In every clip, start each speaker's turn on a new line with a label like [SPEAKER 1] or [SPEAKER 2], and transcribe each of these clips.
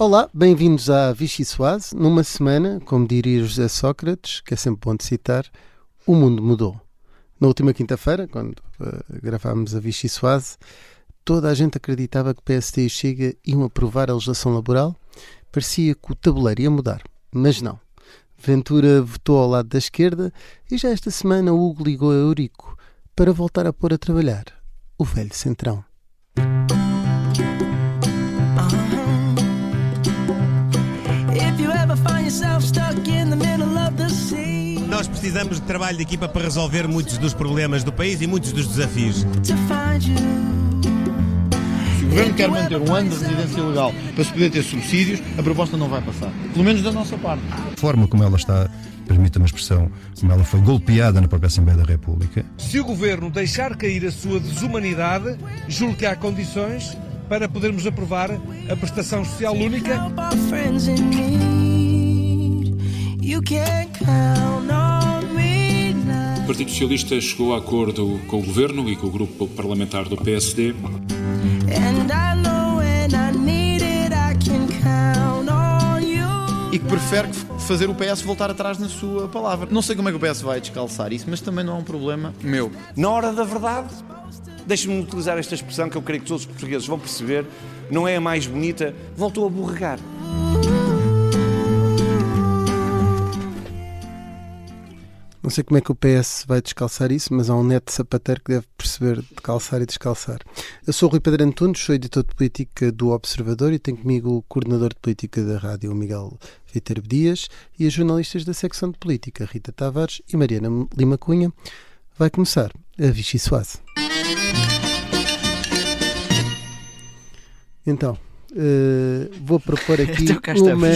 [SPEAKER 1] Olá, bem-vindos à Vichy Soase. Numa semana, como diria José Sócrates, que é sempre bom de citar, o mundo mudou. Na última quinta-feira, quando gravámos a Vichy Soase, toda a gente acreditava que o PSD e o Chega iam aprovar a legislação laboral. Parecia que o tabuleiro ia mudar, mas não. Ventura votou ao lado da esquerda e já esta semana o Hugo ligou a Eurico para voltar a pôr a trabalhar o velho Centrão.
[SPEAKER 2] Nós precisamos de trabalho de equipa para resolver muitos dos problemas do país e muitos dos desafios.
[SPEAKER 3] Se o Governo quer manter um ano de residência legal para se poder ter subsídios, a proposta não vai passar. Pelo menos da nossa parte.
[SPEAKER 4] A forma como ela está, permita-me a expressão, como ela foi golpeada na própria Assembleia da República.
[SPEAKER 5] Se o Governo deixar cair a sua desumanidade, julgo que há condições para podermos aprovar a prestação social única.
[SPEAKER 6] O Partido Socialista chegou a acordo com o Governo e com o grupo parlamentar do PSD.
[SPEAKER 3] E que prefere fazer o PS voltar atrás na sua palavra. Não sei como é que o PS vai descalçar isso, mas também não é um problema meu.
[SPEAKER 7] Na hora da verdade, deixe-me utilizar esta expressão que eu creio que todos os portugueses vão perceber, não é a mais bonita, voltou a borregar.
[SPEAKER 1] Não sei como é que o PS vai descalçar isso, mas há um neto de sapateiro que deve perceber de calçar e descalçar. Eu sou o Rui Pedro Antunes, sou editor de política do Observador e tenho comigo o coordenador de política da rádio, o Miguel Viterbo Dias, e as jornalistas da secção de política, Rita Tavares e Mariana Lima Cunha. Vai começar a Vichy Soase. Então, vou propor aqui uma...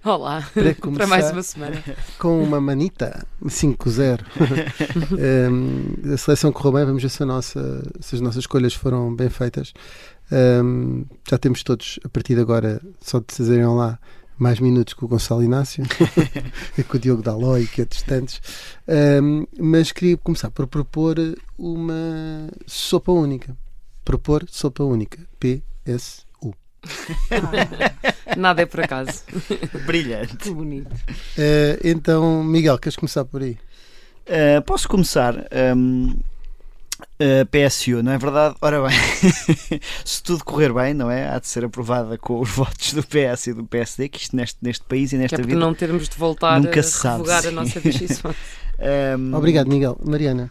[SPEAKER 8] Olá, para mais uma semana.
[SPEAKER 1] Com uma manita, 5-0. A seleção correu bem, vamos ver se as nossas escolhas foram bem feitas. Já temos todos, a partir de agora, só de fazerem lá, mais minutos que o Gonçalo Inácio, e com o Diogo Dalói, que é distantes. Mas queria começar por propor uma sopa única. Propor sopa única. PSU.
[SPEAKER 8] Nada é por acaso.
[SPEAKER 3] Brilhante.
[SPEAKER 8] Que bonito.
[SPEAKER 1] Então, Miguel, queres começar por aí?
[SPEAKER 9] Posso começar? PSU, não é verdade? Ora bem, se tudo correr bem, não é? Há de ser aprovada com os votos do PS e do PSD, que isto neste país e nesta
[SPEAKER 8] vida...
[SPEAKER 9] vida
[SPEAKER 8] não termos de voltar
[SPEAKER 9] nunca
[SPEAKER 8] a
[SPEAKER 9] se sabe,
[SPEAKER 8] revogar a nossa Vichy Soase.
[SPEAKER 1] Obrigado, Miguel. Mariana.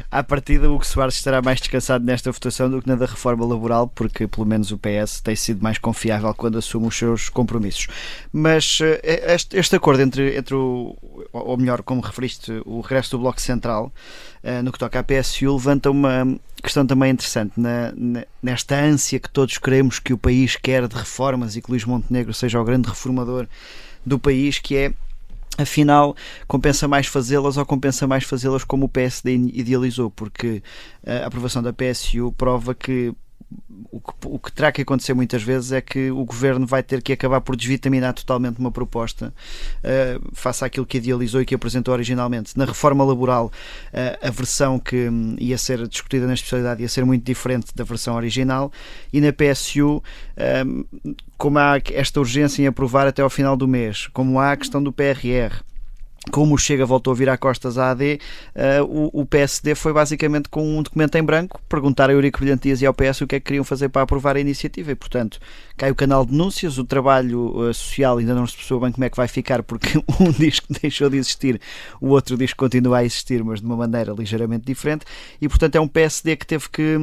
[SPEAKER 9] À partida, o Hugo Soares estará mais descansado nesta votação do que na da reforma laboral, porque pelo menos o PS tem sido mais confiável quando assume os seus compromissos. Mas este acordo entre ou melhor, como referiste, o regresso do Bloco Central, no que toca à PSU, levanta uma questão também interessante nesta ânsia que todos queremos que o país quer de reformas e que Luís Montenegro seja o grande reformador do país, que é: afinal, compensa mais fazê-las ou compensa mais fazê-las como o PSD idealizou? Porque a aprovação da PSU prova que o que terá que acontecer muitas vezes é que o Governo vai ter que acabar por desvitaminar totalmente uma proposta face àquilo que idealizou e que apresentou originalmente. Na reforma laboral, a versão que ia ser discutida na especialidade ia ser muito diferente da versão original, e na PSU, como há esta urgência em aprovar até ao final do mês, como há a questão do PRR, como o Chega voltou a virar costas à AD, o PSD foi basicamente com um documento em branco perguntar a Eurico Brilhantias e ao PS o que é que queriam fazer para aprovar a iniciativa, e portanto cai o canal de denúncias. O trabalho social ainda não se percebeu bem como é que vai ficar, porque um diz que deixou de existir, o outro diz que continua a existir, mas de uma maneira ligeiramente diferente, e portanto é um PSD que teve que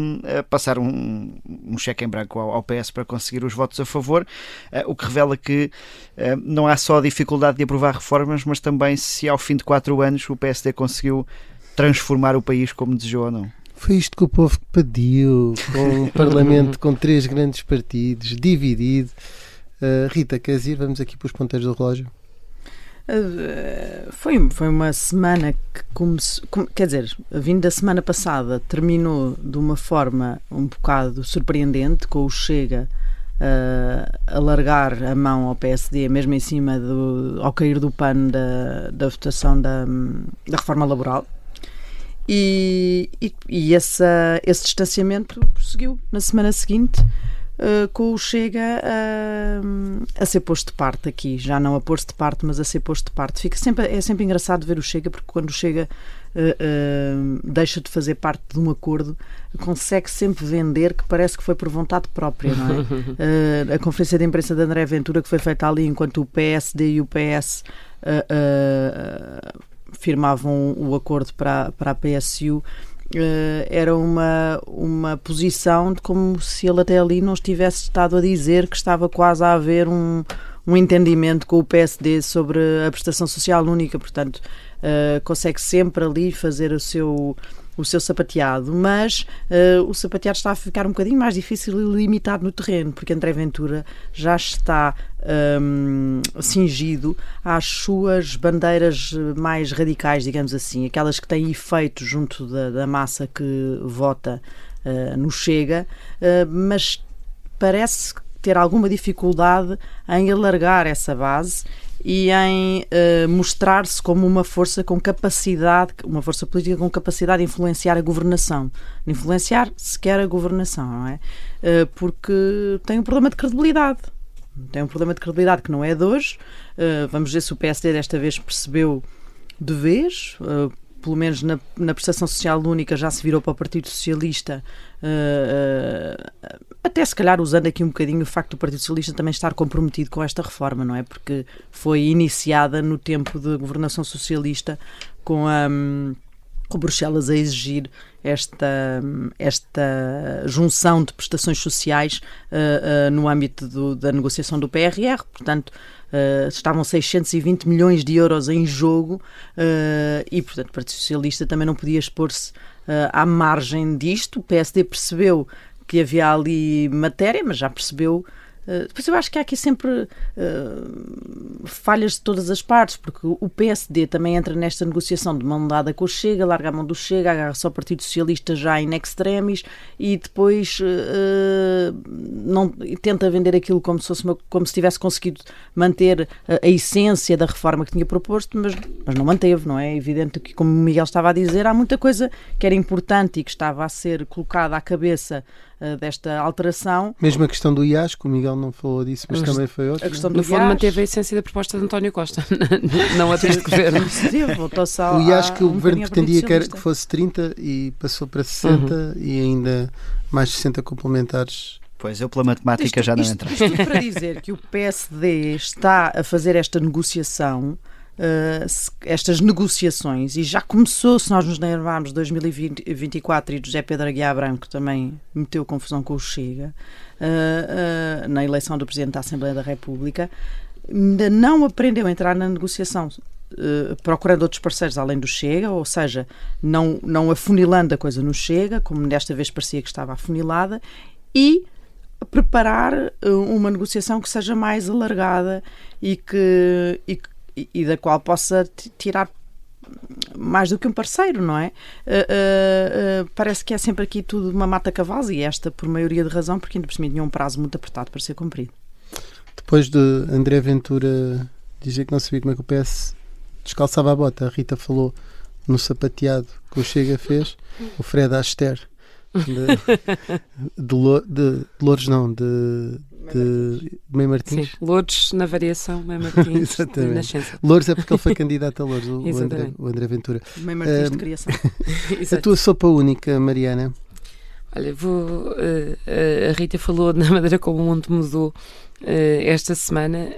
[SPEAKER 9] passar um cheque em branco ao PS para conseguir os votos a favor, o que revela que não há só a dificuldade de aprovar reformas, mas também se ao fim de 4 anos o PSD conseguiu transformar o país como desejou ou não.
[SPEAKER 1] Foi isto que o povo pediu, com um Parlamento com 3 grandes partidos, dividido. Rita, queres ir? Vamos aqui para os ponteiros do relógio.
[SPEAKER 8] Foi uma semana que começou, quer dizer, vindo da semana passada, terminou de uma forma um bocado surpreendente, com o Chega a largar a mão ao PSD, mesmo em cima ao cair do pano da votação da reforma laboral, e esse distanciamento prosseguiu na semana seguinte, com o Chega a ser posto de parte aqui, já não a pôr-se de parte, mas a ser posto de parte. É sempre engraçado ver o Chega, porque quando o Chega deixa de fazer parte de um acordo, consegue sempre vender que parece que foi por vontade própria, não é? A conferência de imprensa de André Ventura, que foi feita ali enquanto o PSD e o PS firmavam o acordo para a PSU, era uma posição de como se ele até ali não estivesse estado a dizer que estava quase a haver um entendimento com o PSD sobre a prestação social única, portanto consegue sempre ali fazer o seu sapateado, mas o sapateado está a ficar um bocadinho mais difícil e limitado no terreno, porque André Ventura já está cingido às suas bandeiras mais radicais, digamos assim, aquelas que têm efeito junto da massa que vota no Chega, mas parece ter alguma dificuldade em alargar essa base e em mostrar-se como uma força com capacidade, uma força política com capacidade de influenciar a governação. De influenciar sequer a governação, não é? Porque tem um problema de credibilidade. Tem um problema de credibilidade que não é de hoje. Vamos ver se o PSD desta vez percebeu de vez. Pelo menos na prestação social única já se virou para o Partido Socialista, até se calhar usando aqui um bocadinho o facto do Partido Socialista também estar comprometido com esta reforma, não é? Porque foi iniciada no tempo de governação socialista com Bruxelas a exigir esta junção de prestações sociais no âmbito da negociação do PRR, portanto estavam 620 milhões de euros em jogo e, portanto, o Partido Socialista também não podia expor-se à margem disto. O PSD percebeu que havia ali matéria, mas já percebeu. Depois eu acho que há aqui sempre falhas de todas as partes, porque o PSD também entra nesta negociação de mão dada com o Chega, larga a mão do Chega, agarra-se ao Partido Socialista já in extremis e depois tenta vender aquilo como se tivesse conseguido manter a essência da reforma que tinha proposto, mas não manteve, não é? É evidente que, como o Miguel estava a dizer, há muita coisa que era importante e que estava a ser colocada à cabeça desta alteração.
[SPEAKER 1] Mesmo a questão do IAS, que o Miguel não falou disso, mas também foi outra.
[SPEAKER 10] No fundo, manteve a essência da proposta de António Costa, não a deste governo.
[SPEAKER 1] O IAS que o governo pretendia que fosse 30 e passou para 60 e ainda mais 60 complementares.
[SPEAKER 9] Pois, eu pela matemática já não entro.
[SPEAKER 8] Isto para dizer que o PSD está a fazer esta negociação, estas negociações, e já começou, se nós nos lembrarmos de 2024 e de José Pedro Aguiar Branco também meteu confusão com o Chega na eleição do Presidente da Assembleia da República, ainda não aprendeu a entrar na negociação procurando outros parceiros além do Chega, ou seja, não afunilando a coisa no Chega, como desta vez parecia que estava afunilada, e preparar uma negociação que seja mais alargada e da qual possa tirar mais do que um parceiro, não é? Parece que é sempre aqui tudo uma mata-cavalos, e esta por maioria de razão, porque ainda por cima tinha um prazo muito apertado para ser cumprido.
[SPEAKER 1] Depois de André Ventura dizer que não sabia como é que o PS descalçava a bota, a Rita falou no sapateado que o Chega fez, o Fred Astaire de Lourdes, não, de Meio Martins.
[SPEAKER 10] Sim, Lourdes na variação, Meio Martins de nascença.
[SPEAKER 1] Lourdes é porque ele foi candidato a Lourdes, o André Ventura.
[SPEAKER 8] Meio Martins de criação.
[SPEAKER 1] A tua sopa única, Mariana?
[SPEAKER 10] Olha, a Rita falou na maneira como o mundo mudou esta semana.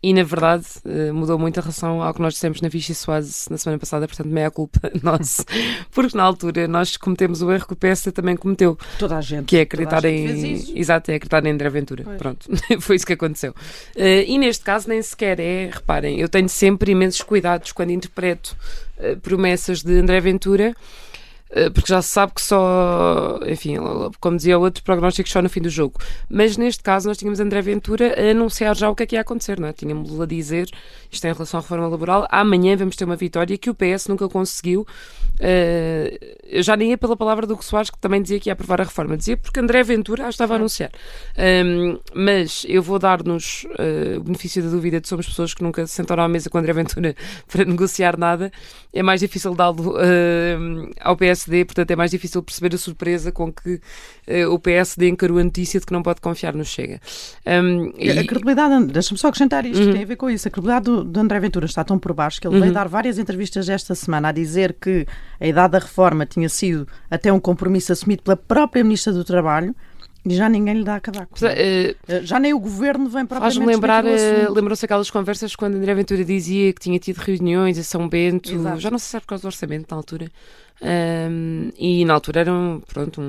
[SPEAKER 10] E, na verdade, mudou muito a relação ao que nós dissemos na Vichy Soase na semana passada, portanto, meia culpa nossa. Porque, na altura, nós cometemos o erro que o PS também cometeu.
[SPEAKER 8] Toda a gente.
[SPEAKER 10] Que é acreditar Exato, é acreditar em André Ventura. Pois. Pronto, foi isso que aconteceu. E, neste caso, nem sequer reparem, eu tenho sempre imensos cuidados quando interpreto promessas de André Ventura, porque já se sabe que só, enfim, como dizia o outro, prognósticos só no fim do jogo. Mas neste caso nós tínhamos André Ventura a anunciar já o que é que ia acontecer, não é? Tínhamos a dizer, isto é em relação à reforma laboral, amanhã vamos ter uma vitória que o PS nunca conseguiu. Eu já nem ia pela palavra do Soares, que também dizia que ia aprovar a reforma, dizia porque André Ventura estava a anunciar. Mas eu vou dar-nos o benefício da dúvida de somos pessoas que nunca se sentaram à mesa com André Ventura para negociar nada. É mais difícil dá-lo ao PSD PSD, portanto é mais difícil perceber a surpresa com que o PSD encarou a notícia de que não pode confiar no Chega.
[SPEAKER 8] A credibilidade, deixa-me só acrescentar isto, tem a ver com isso, a credibilidade do André Ventura está tão por baixo que ele veio dar várias entrevistas esta semana a dizer que a idade da reforma tinha sido até um compromisso assumido pela própria Ministra do Trabalho, e já ninguém lhe dá a acabar. Já nem o Governo vem propriamente...
[SPEAKER 10] Faz-me lembrar, lembram-se aquelas conversas quando André Ventura dizia que tinha tido reuniões em São Bento, Exato. Já não sei se é por causa do orçamento na altura, e na altura era um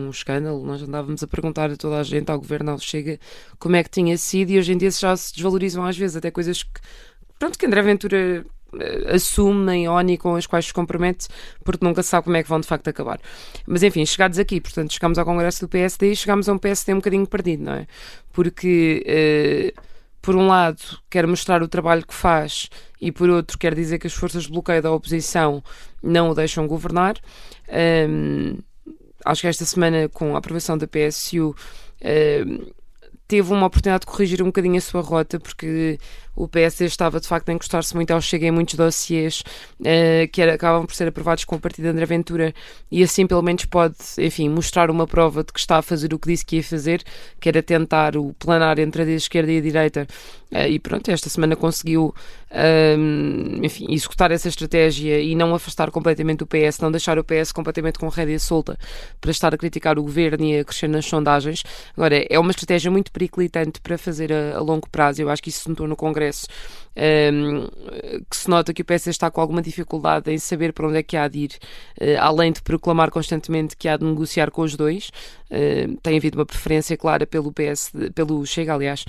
[SPEAKER 10] escândalo, nós andávamos a perguntar a toda a gente, ao Governo, ao Chega, como é que tinha sido, e hoje em dia já se desvalorizam às vezes, até coisas que André Ventura assume na ONU com as quais se compromete, porque nunca sabe como é que vão de facto acabar. Mas enfim, chegados aqui, portanto, chegámos ao Congresso do PSD e chegámos a um PSD um bocadinho perdido, não é? Porque, por um lado, quer mostrar o trabalho que faz e, por outro, quer dizer que as forças de bloqueio da oposição não o deixam governar. Acho que esta semana, com a aprovação da PSU, teve uma oportunidade de corrigir um bocadinho a sua rota, porque o PSD estava de facto a encostar-se muito ao Chega em muitos dossiês que acabam por ser aprovados com o partido de André Ventura, e assim pelo menos pode, enfim, mostrar uma prova de que está a fazer o que disse que ia fazer, que era tentar o planar entre a esquerda e a direita, e pronto, esta semana conseguiu enfim, executar essa estratégia e não afastar completamente o PS, não deixar o PS completamente com rédea solta para estar a criticar o Governo e a crescer nas sondagens. Agora, é uma estratégia muito periclitante para fazer a longo prazo, eu acho que isso se notou no Congresso, que se nota que o PS está com alguma dificuldade em saber para onde é que há de ir, além de proclamar constantemente que há de negociar com os dois. Tem havido uma preferência clara pelo Chega, aliás,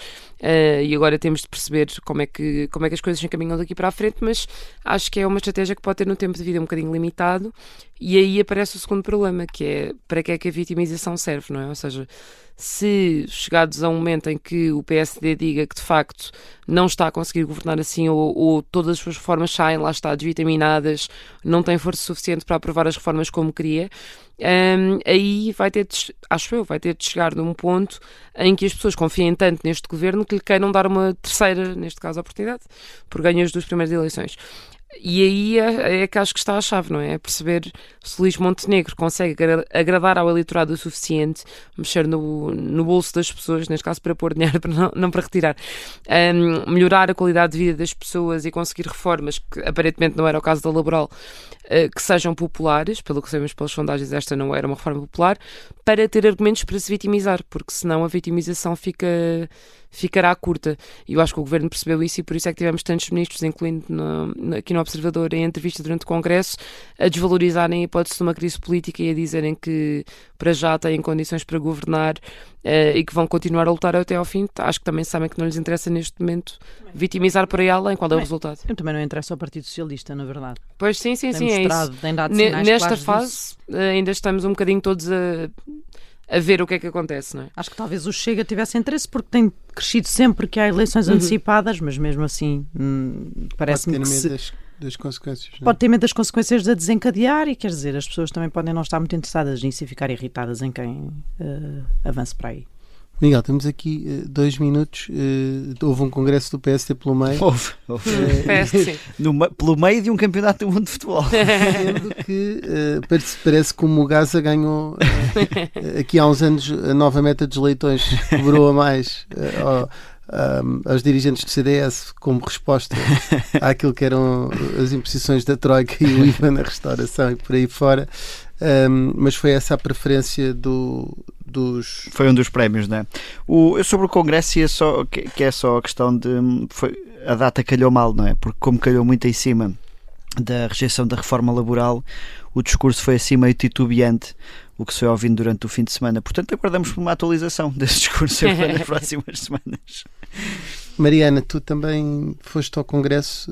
[SPEAKER 10] e agora temos de perceber como é que as coisas se encaminham daqui para a frente, mas acho que é uma estratégia que pode ter no tempo de vida um bocadinho limitado, e aí aparece o segundo problema, que é para que é que a vitimização serve, não é? Ou seja, se chegados a um momento em que o PSD diga que de facto não está a conseguir governar assim, ou todas as suas reformas saem, lá está, desvitaminadas, não tem força suficiente para aprovar as reformas como queria, aí vai ter de chegar num ponto em que as pessoas confiem tanto neste governo que lhe queiram dar uma terceira, neste caso, oportunidade, por ganho as duas primeiras eleições. E aí é que acho que está a chave, não é? É perceber se Luís Montenegro consegue agradar ao eleitorado o suficiente, mexer no bolso das pessoas, neste caso para pôr dinheiro, não para retirar, melhorar a qualidade de vida das pessoas e conseguir reformas, que aparentemente não era o caso da laboral, que sejam populares, pelo que sabemos pelas sondagens esta não era uma reforma popular, para ter argumentos para se vitimizar, porque senão a vitimização ficará curta. E eu acho que o Governo percebeu isso, e por isso é que tivemos tantos ministros, incluindo aqui no Observador, em entrevista durante o Congresso, a desvalorizarem a hipótese de uma crise política e a dizerem que para já têm condições para governar e que vão continuar a lutar até ao fim. Acho que também sabem que não lhes interessa neste momento vitimizar por aí além. Qual é o resultado?
[SPEAKER 8] Também não interessa ao Partido Socialista, na verdade.
[SPEAKER 10] Pois sim, é isso.
[SPEAKER 8] Nesta
[SPEAKER 10] fase ainda estamos um bocadinho todos a ver o que é que acontece, não é?
[SPEAKER 8] Acho que talvez o Chega tivesse interesse, porque tem crescido sempre que há eleições antecipadas, mas mesmo assim parece-me que
[SPEAKER 1] das consequências, não é?
[SPEAKER 8] Pode ter medo das consequências de desencadear, e quer dizer, as pessoas também podem não estar muito interessadas nisso e ficar irritadas em quem avance para aí.
[SPEAKER 1] Miguel, temos aqui 2 minutos. Houve um congresso do PSD pelo meio.
[SPEAKER 9] Houve. Pelo meio de um campeonato do mundo de futebol.
[SPEAKER 1] Sendo que parece que o Mugasa ganhou aqui há uns anos a nova meta dos leitões, cobrou a mais aos dirigentes do CDS como resposta àquilo que eram as imposições da Troika e o IVA na restauração e por aí fora. Mas foi essa a preferência dos...
[SPEAKER 9] Foi um dos prémios, não é? Sobre o Congresso, que é só a questão de... a data calhou mal, não é? Porque como calhou muito em cima da rejeição da reforma laboral, o discurso foi assim meio titubeante, o que se foi ouvindo durante o fim de semana. Portanto, aguardamos por uma atualização desse discurso nas próximas semanas.
[SPEAKER 1] Mariana, tu também foste ao Congresso.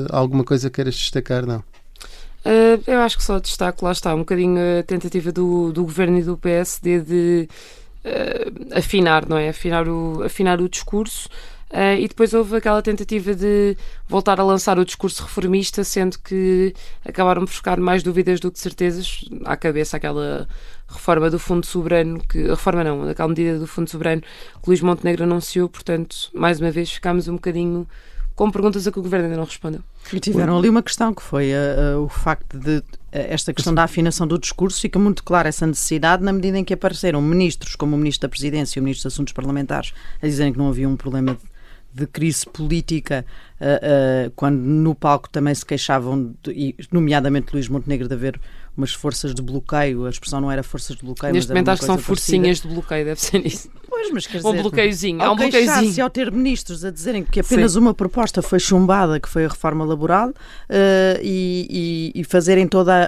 [SPEAKER 1] Alguma coisa queiras destacar, não?
[SPEAKER 10] Eu acho que só destaco, lá está, um bocadinho a tentativa do Governo e do PSD de afinar, não é? Afinar o discurso. E depois houve aquela tentativa de voltar a lançar o discurso reformista, sendo que acabaram por ficar mais dúvidas do que certezas. À cabeça aquela reforma do Fundo Soberano, aquela medida do Fundo Soberano que Luís Montenegro anunciou. Portanto, mais uma vez ficámos um bocadinho com perguntas a que o Governo ainda não respondeu.
[SPEAKER 8] E tiveram ali uma questão que foi o facto de esta questão da afinação do discurso, fica muito clara essa necessidade na medida em que apareceram ministros, como o Ministro da Presidência e o Ministro dos Assuntos Parlamentares, a dizerem que não havia um problema de crise política, quando no palco também se queixavam, nomeadamente Luís Montenegro, de haver umas forças de bloqueio. A expressão não era forças de bloqueio,
[SPEAKER 10] neste
[SPEAKER 8] mas
[SPEAKER 10] momento acho que são
[SPEAKER 8] parecida.
[SPEAKER 10] forcinhas de bloqueio, deve ser isso.
[SPEAKER 8] Pois, mas quer dizer,
[SPEAKER 10] um bloqueiozinho. Há
[SPEAKER 8] ao
[SPEAKER 10] um bloqueiozinho.
[SPEAKER 8] queixar-se, ao ter ministros a dizerem que apenas uma proposta foi chumbada, que foi a reforma laboral, e fazerem toda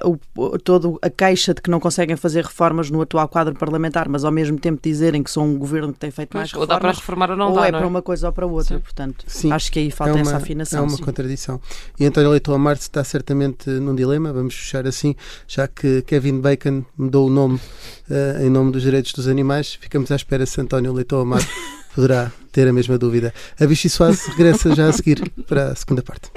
[SPEAKER 8] a queixa de que não conseguem fazer reformas no atual quadro parlamentar, mas ao mesmo tempo dizerem que são um governo que tem feito mais reformas.
[SPEAKER 10] Ou dá para reformar ou não
[SPEAKER 8] ou
[SPEAKER 10] dá,
[SPEAKER 8] é
[SPEAKER 10] não
[SPEAKER 8] para uma coisa ou para outra. Portanto,
[SPEAKER 1] sim,
[SPEAKER 8] acho que aí falta essa afinação.
[SPEAKER 1] É uma contradição. E António Leitão Amaro está certamente num dilema, vamos fechar assim, já que Kevin Bacon mudou o nome em nome dos direitos dos animais, ficamos à espera se António Leitão Amaro poderá ter a mesma dúvida. A Vichy Soares regressa já a seguir para a segunda parte.